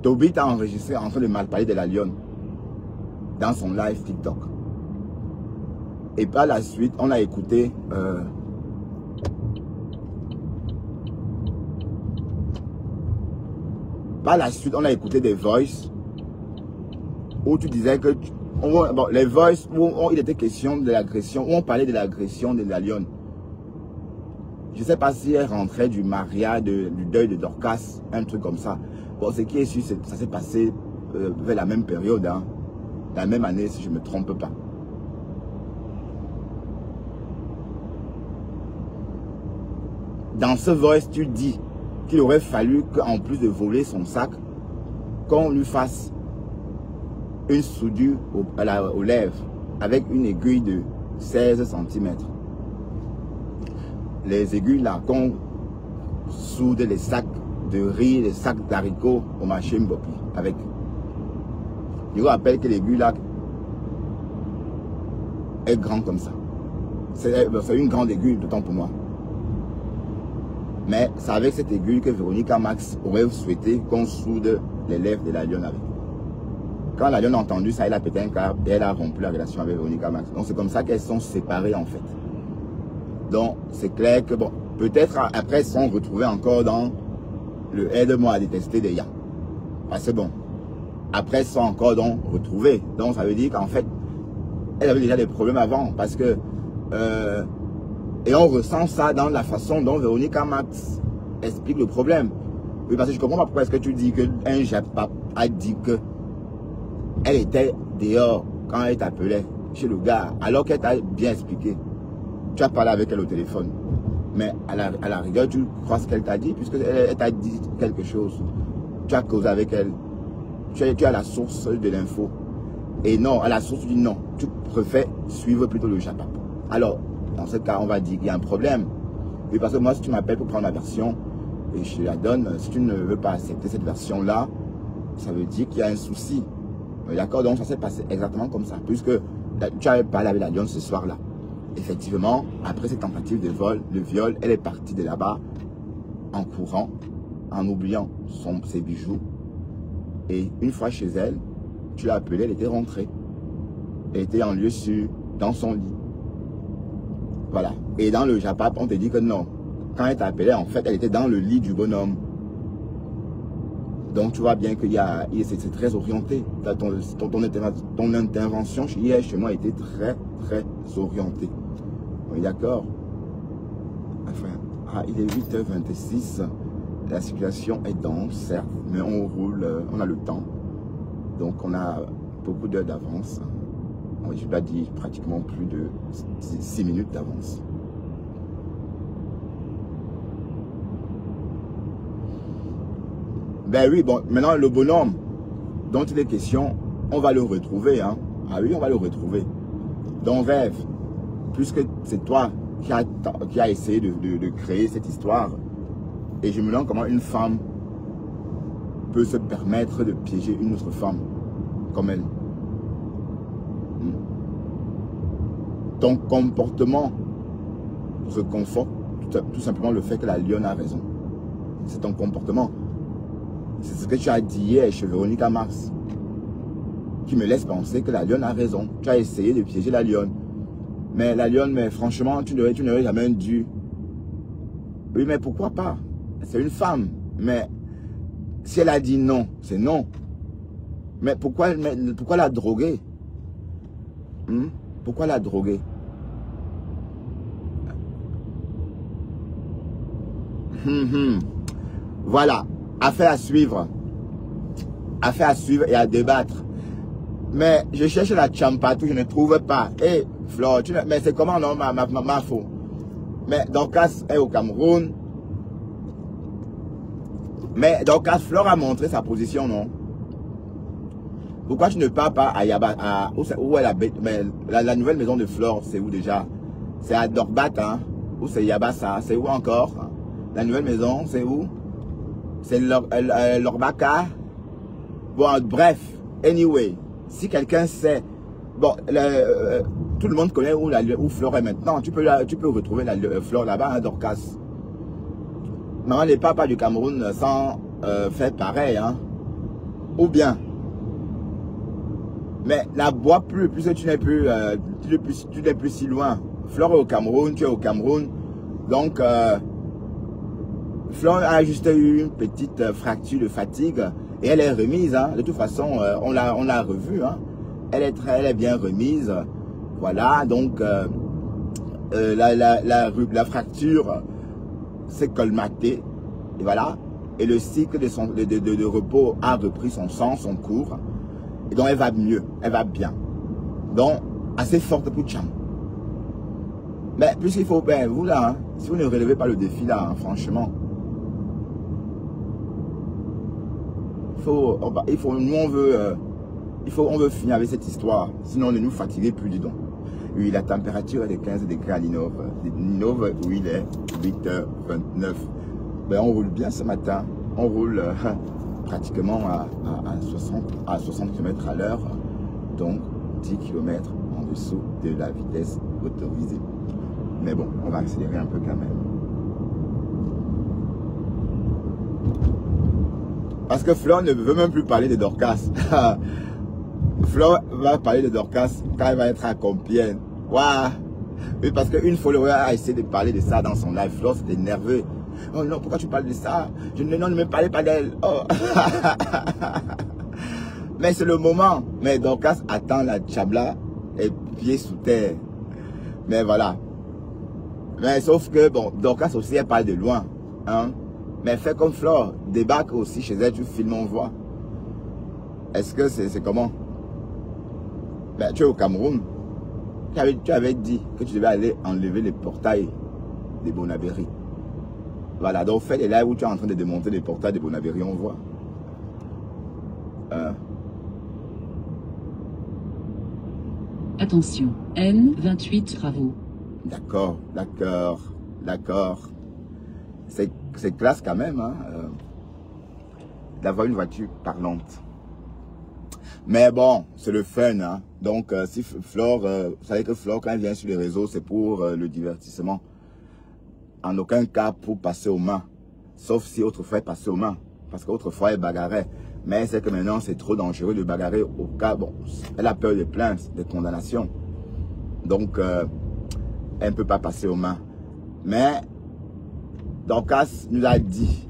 Toby t'a enregistré en train de mal parler de la lionne dans son live TikTok. Et par la suite, on a écouté... Par la suite, on a écouté des voices où tu disais que... bon, les voices où il était question de l'agression, où on parlait de l'agression de la lionne. Je ne sais pas si elle rentrait du mariage, du deuil de Dorcas, un truc comme ça. Bon, ce qui est sûr, ça s'est passé vers la même période, hein, la même année, si je ne me trompe pas. Dans ce voice, tu dis qu'il aurait fallu qu'en plus de voler son sac, qu'on lui fasse une soudure aux lèvres avec une aiguille de 16 cm. Les aiguilles là, qu'on soude les sacs de riz, les sacs d'haricots au marché Mbopi avec. Je vous rappelle que l'aiguille là est grande comme ça. C'est une grande aiguille, d'autant pour moi. Mais c'est avec cette aiguille que Véronica Max aurait souhaité qu'on soude les lèvres de la lionne avec. Quand la lionne a entendu ça, elle a pété un câble et elle a rompu la relation avec Véronica Max. Donc c'est comme ça qu'elles sont séparées en fait. Donc c'est clair que bon, peut-être après elles sont retrouvées encore dans le aide-moi à détester des Yann. Parce que bon, après elles sont encore donc retrouvées. Donc ça veut dire qu'en fait, elles avaient déjà des problèmes avant. Parce que et on ressent ça dans la façon dont Véronica Max explique le problème. Oui, parce que je comprends pas pourquoi est-ce que tu dis qu'un Japap a dit que elle était dehors quand elle t'appelait chez le gars, alors qu'elle t'a bien expliqué. Tu as parlé avec elle au téléphone. Mais à la rigueur, tu crois ce qu'elle t'a dit, puisqu'elle t'a dit quelque chose. Tu as causé avec elle. Tu as la source de l'info. Et non, à la source du non. Tu préfères suivre plutôt le Japap. Alors, dans ce cas, on va dire qu'il y a un problème. Oui, parce que moi, si tu m'appelles pour prendre ma version, et je te la donne, si tu ne veux pas accepter cette version-là, ça veut dire qu'il y a un souci. D'accord? Donc, ça s'est passé exactement comme ça. Puisque tu avais parlé avec la lionne ce soir-là. Effectivement, après cette tentative de viol, elle est partie de là-bas en courant, en oubliant ses bijoux. Et une fois chez elle, tu l'as appelée, elle était rentrée. Elle était en lieu sûr, dans son lit. Voilà. Et dans le Japap, on te dit que non. Quand elle t'a appelé, en fait, elle était dans le lit du bonhomme. Donc, tu vois bien que c'est très orienté. Ton intervention hier chez moi était très, très orientée. Oui, d'accord. Enfin, il est 8h26. La circulation est dense, certes, mais on roule, on a le temps. Donc, on a beaucoup d'heures d'avance. Je dois dire pratiquement plus de 6 minutes d'avance. Ben oui, bon, maintenant le bonhomme dont il est question, on va le retrouver. Hein. Ah oui, on va le retrouver. Dans Rêve, puisque c'est toi qui a essayé de créer cette histoire, et je me demande comment une femme peut se permettre de piéger une autre femme comme elle. Ton comportement reconforte tout simplement le fait que la lionne a raison. C'est ton comportement. C'est ce que tu as dit hier chez Véronica Max, qui me laisse penser que la lionne a raison. Tu as essayé de piéger la lionne. Mais la lionne, mais franchement, tu n'aurais jamais dû. Oui, mais pourquoi pas? C'est une femme. Mais si elle a dit non, c'est non. Mais pourquoi la droguer? Pourquoi la droguer? Voilà. Affaire à suivre. Affaire à suivre et à débattre. Mais je cherche la champatou, je ne trouve pas. Et Flore, mais c'est comment non, ma faute? Mais Dorcas est au Cameroun. Mais Dorcas, Flore a montré sa position, non? Pourquoi tu ne pars pas à Yaba, où elle habite? Mais la nouvelle maison de Flore, c'est où déjà? C'est à Dorbat, hein? Ou c'est Yabassa? C'est où encore? La nouvelle maison, c'est où? C'est Lorbaka? Bon, bref, anyway, si quelqu'un sait, bon, tout le monde connaît où Flore est maintenant. Tu peux retrouver Flore là-bas, hein, Dorcas. Maman n'est pas du Cameroun sans faire pareil, hein? Ou bien, mais la bois plus, puisque tu n'es plus si loin. Flore est au Cameroun, tu es au Cameroun. Donc, Flore a juste eu une petite fracture de fatigue et elle est remise. Hein. De toute façon, on l'a revue. Hein. Elle est bien remise. Voilà, donc la fracture s'est colmatée. Et voilà. Et le cycle de repos a repris son cours. Et donc elle va mieux, elle va bien. Donc, assez forte pour Tcham. Mais puisqu'il faut, ben vous là, hein, si vous ne relevez pas le défi là, hein, franchement, nous on veut finir avec cette histoire, sinon ne nous fatiguez plus, dis donc. Oui, la température est de 15 degrés à Ninove. Ninove, où il est 8h29. Ben, on roule bien ce matin, on roule pratiquement à 60 km à l'heure, donc 10 km en dessous de la vitesse autorisée. Mais bon, on va accélérer un peu quand même. Parce que Flore ne veut même plus parler de Dorcas. Flore va parler de Dorcas quand elle va être à Compiègne. Waouh! Oui, parce qu'une follower a essayé de parler de ça dans son live. Flore s'est énervé. Oh non, pourquoi tu parles de ça? Non, ne me parlez pas d'elle. Oh. Mais c'est le moment. Mais Dorcas attend la Tchabla et pieds sous terre. Mais voilà. Mais sauf que, bon, Dorcas aussi, elle parle de loin. Hein? Mais fais comme Flore. Débarque aussi chez elle, tu filmes, on voit. Est-ce que c'est comment? Ben, tu es au Cameroun. Tu avais dit que tu devais aller enlever les portails des Bonaberry. Voilà, donc fais les lives où tu es en train de démonter les portails des Bonaberry, on voit. Attention, N28 travaux. D'accord, d'accord, d'accord. C'est classe quand même, hein, d'avoir une voiture parlante. Mais bon, c'est le fun, hein. Donc, si Flore, vous savez que Flore, quand elle vient sur les réseaux, c'est pour le divertissement. En aucun cas pour passer aux mains. Sauf si autrefois elle passait aux mains. Parce qu'autrefois elle bagarrait. Mais c'est que maintenant c'est trop dangereux de bagarrer au cas. Bon, elle a peur des plaintes, des condamnations. Donc, elle ne peut pas passer aux mains. Mais, Dorcas nous a dit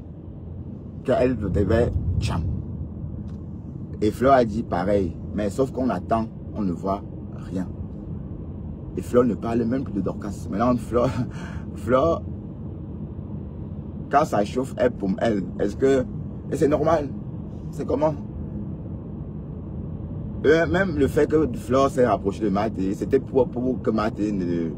qu'elle devait tcham. Et Flore a dit pareil. Mais sauf qu'on attend, on ne voit rien. Et Flore ne parle même plus de Dorcas. Maintenant, Flore, quand ça chauffe, elle paume elle. Est-ce que c'est normal? C'est comment? Même le fait que Flore s'est rapprochée de Maté, c'était pour que Maté ne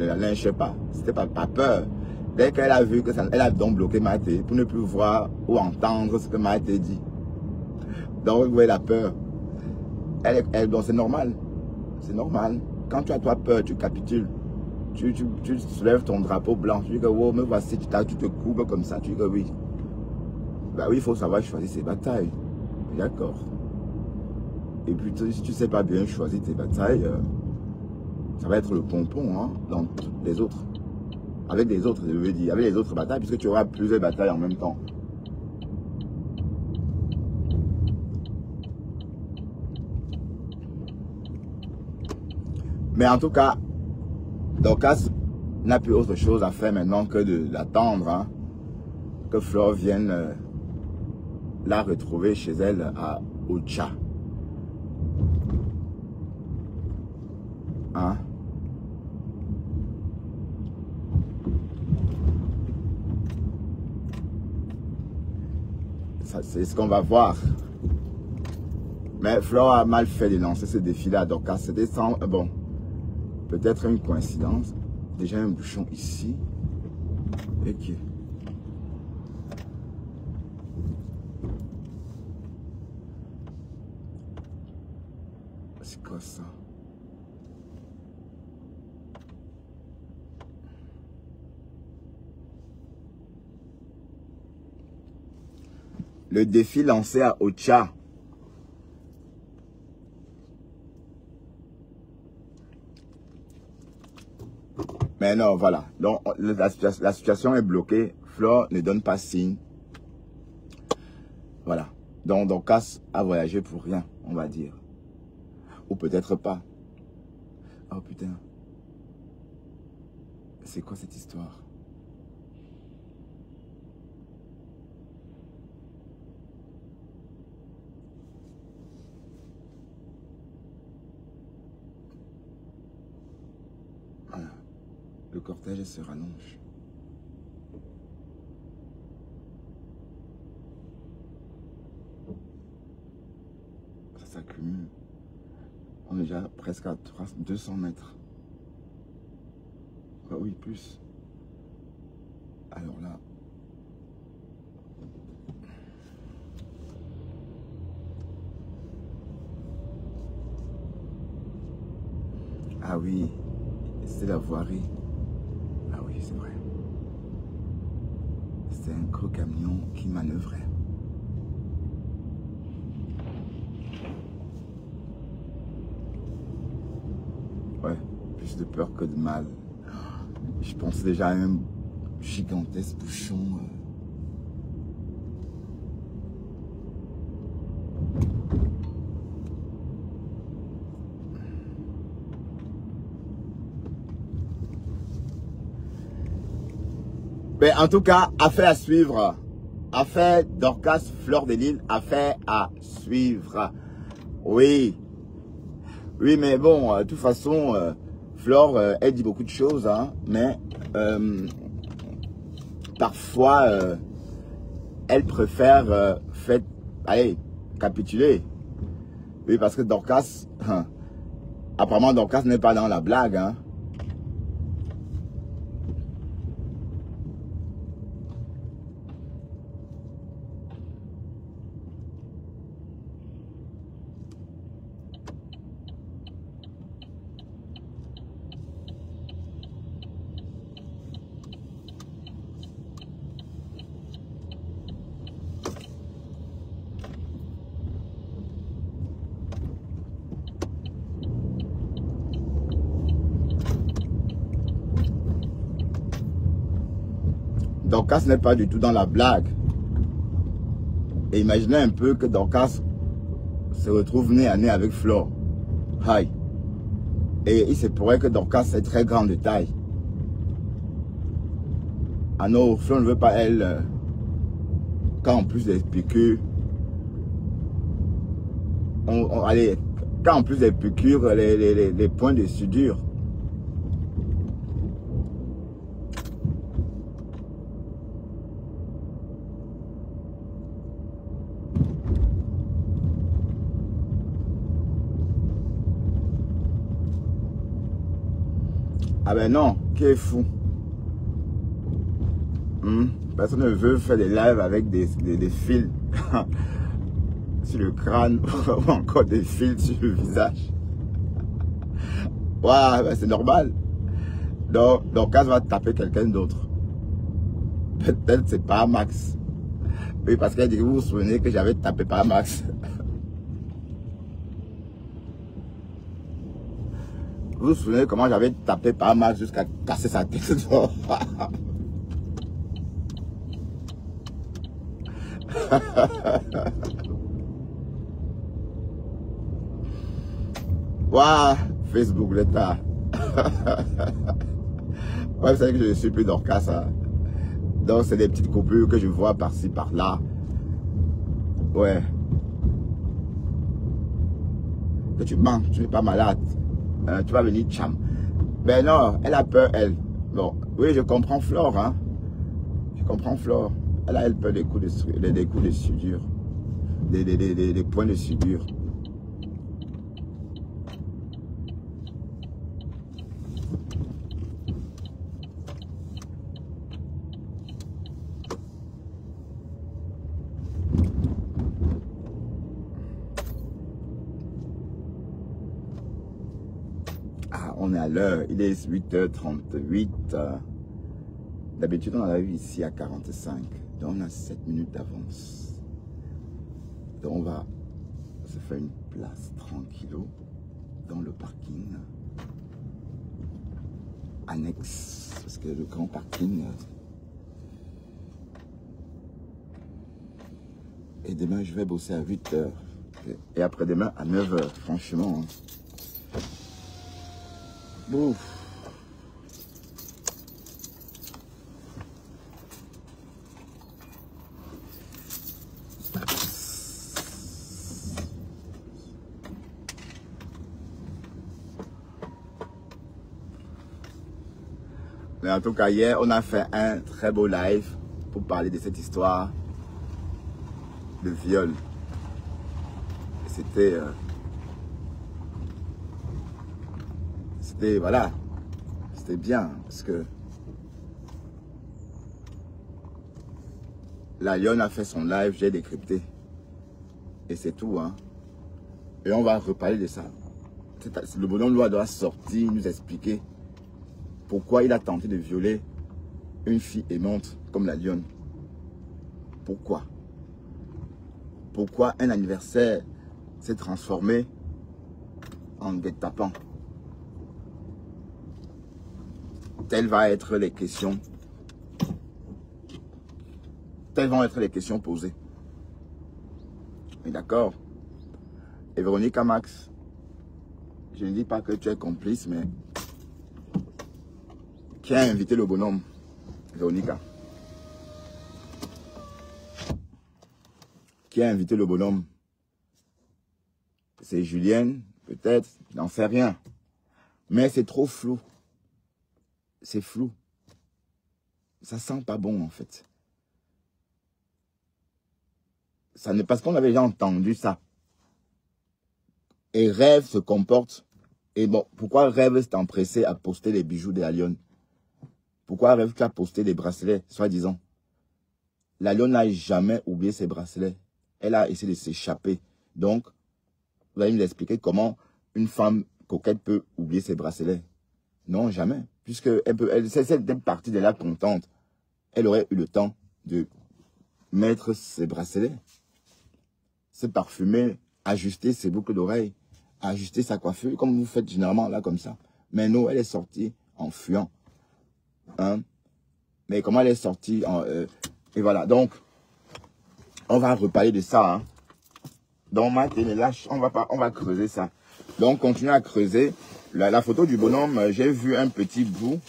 la lynche pas. C'était pas peur. Dès qu'elle a vu que ça, elle a donc bloqué Maté pour ne plus voir ou entendre ce que Maté dit. Donc, vous voyez la peur. Donc c'est normal. C'est normal. Quand tu as toi peur, tu capitules. Tu soulèves ton drapeau blanc. Tu dis que oh, me voici, tu te courbes comme ça. Tu dis que oui. Bah oui, il faut savoir choisir ses batailles. D'accord. Et puis si tu ne sais pas bien choisir tes batailles, ça va être le pompon, hein, dans les autres. Avec les autres, je veux dire. Avec les autres batailles, puisque tu auras plusieurs batailles en même temps. Mais en tout cas, Dorcas n'a plus autre chose à faire maintenant que d'attendre, hein, que Flore vienne la retrouver chez elle à Ocha. Hein? C'est ce qu'on va voir. Mais Flore a mal fait de lancer ce défi-là à Dorcas. C'était sans... Bon, peut-être une coïncidence. Déjà un bouchon ici. Ok. quoi ça? Le défi lancé à Ocha. Mais non, voilà. Donc, la situation est bloquée. Flore ne donne pas signe. Voilà. Donc, Dorcas a voyagé pour rien, on va dire. Ou peut-être pas. Oh putain. C'est quoi cette histoire? Voilà. Le cortège se rallonge. Ça s'accumule. On est déjà presque à 200 mètres. Ah oui, plus. Alors là. Ah oui, c'est la voirie. Ah oui, c'est vrai. C'est un gros camion qui manœuvrait. Ouais, plus de peur que de mal. Je pensais déjà à un gigantesque bouchon. Mais en tout cas, affaire à suivre. Affaire Dorcas Fleur de Lille, affaire à suivre. Oui. Oui, mais bon, de toute façon, Flore, elle dit beaucoup de choses, hein, mais parfois, elle préfère allez, capituler. Oui, parce que Dorcas, apparemment Dorcas n'est pas dans la blague, hein. Dorcas n'est pas du tout dans la blague. Et imaginez un peu que Dorcas se retrouve nez à nez avec Flore. Aïe. Et il se pourrait que Dorcas est très grande de taille. Ah non, Flore ne veut pas elle. Quand en plus des piqûres. Allez, quand en plus des piqûres, les points de soudure. Ah ben non, qui est fou. Personne ne veut faire des lives avec des fils sur le crâne ou encore des fils sur le visage. Ouais, ben c'est normal. Donc, Kaz va taper quelqu'un d'autre. Peut-être c'est pas Max. Oui, parce qu'elle dit que vous vous souvenez que j'avais tapé par Max. Vous vous souvenez comment j'avais tapé par Max jusqu'à casser sa tête. Waouh, Facebook, l'état. Ouais, vous savez que je ne suis plus Dorcas. Hein. Donc, c'est des petites coupures que je vois par-ci, par-là. Ouais. Que tu mens, tu n'es pas malade. Tu vas venir cham. Ben non, elle a peur, elle. Bon, oui, je comprends Flore. Hein. Je comprends Flore. Elle a peur des coups de soudure. Des points de soudure. à l'heure. Il est 8h38. D'habitude, on arrive ici à 45. Donc, on a 7 minutes d'avance. Donc, on va se faire une place tranquillo dans le parking annexe. Parce que le grand parking... Et demain, je vais bosser à 8h. Et après-demain, à 9h. Franchement. Ouf. Mais en tout cas, hier, on a fait un très beau live pour parler de cette histoire de viol. C'était voilà, c'était bien parce que la lionne a fait son live, j'ai décrypté et c'est tout, hein. Et on va reparler de ça. Le bonhomme doit sortir, nous expliquer pourquoi il a tenté de violer une fille aimante comme la lionne. Pourquoi un anniversaire s'est transformé en guet-apens? Telles vont être les questions. Telles vont être les questions posées. D'accord? Et Véronica Max, je ne dis pas que tu es complice, mais qui a invité le bonhomme, Véronica? Qui a invité le bonhomme? C'est Julienne, peut-être, je n'en sais rien. Mais c'est trop flou. C'est flou. Ça sent pas bon, en fait. Ça n'est parce qu'on avait déjà entendu ça. Et Rêve se comporte. Et bon, pourquoi Rêve s'est empressé à poster les bijoux de la lionne? Pourquoi Rêve a posté des bracelets, soi-disant? La lionne n'a jamais oublié ses bracelets. Elle a essayé de s'échapper. Donc, vous allez nous expliquer comment une femme coquette peut oublier ses bracelets. Non, jamais. Puisque cette partie de la contente, elle aurait eu le temps de mettre ses bracelets, se parfumer, ajuster ses boucles d'oreilles, ajuster sa coiffure, comme vous faites généralement là comme ça. Mais non, elle est sortie en fuyant. Hein? Mais comment elle est sortie et voilà, donc, on va reparler de ça. Hein? Donc, là, on va creuser ça. Donc, continuez à creuser. La photo du bonhomme, j'ai vu un petit bout,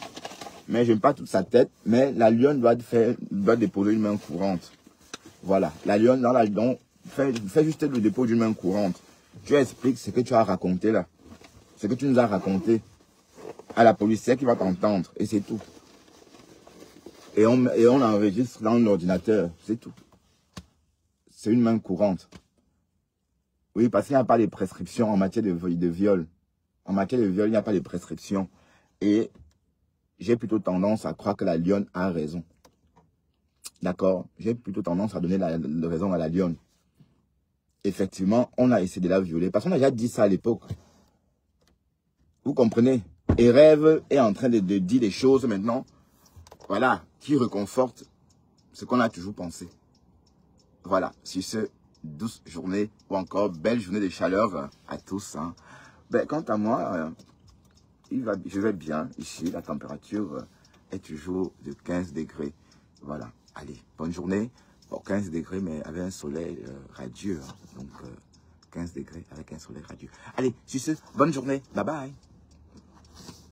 mais je n'aime pas toute sa tête. Mais la lionne doit déposer une main courante. Voilà, la lionne, fait juste le dépôt d'une main courante. Tu expliques ce que tu as raconté là. Ce que tu nous as raconté à la policière qui va t'entendre. Et c'est tout. Et on enregistre dans l'ordinateur. C'est tout. C'est une main courante. Oui, parce qu'il n'y a pas de prescription en matière de viol. En matière de viol, il n'y a pas de prescription. Et j'ai plutôt tendance à croire que la lionne a raison. D'accord? J'ai plutôt tendance à donner la raison à la lionne. Effectivement, on a essayé de la violer. Parce qu'on a déjà dit ça à l'époque. Vous comprenez? Et Rêve est en train de dire des choses maintenant. Voilà, qui reconforte ce qu'on a toujours pensé. Voilà, sur ce, douce journée ou encore belle journée de chaleur à tous. Hein. Ben, quant à moi, je vais bien ici. La température est toujours de 15 degrés. Voilà, allez, bonne journée. Bon, 15 degrés, mais avec un soleil radieux. Hein. Donc, 15 degrés avec un soleil radieux. Allez, sur ce, bonne journée. Bye bye.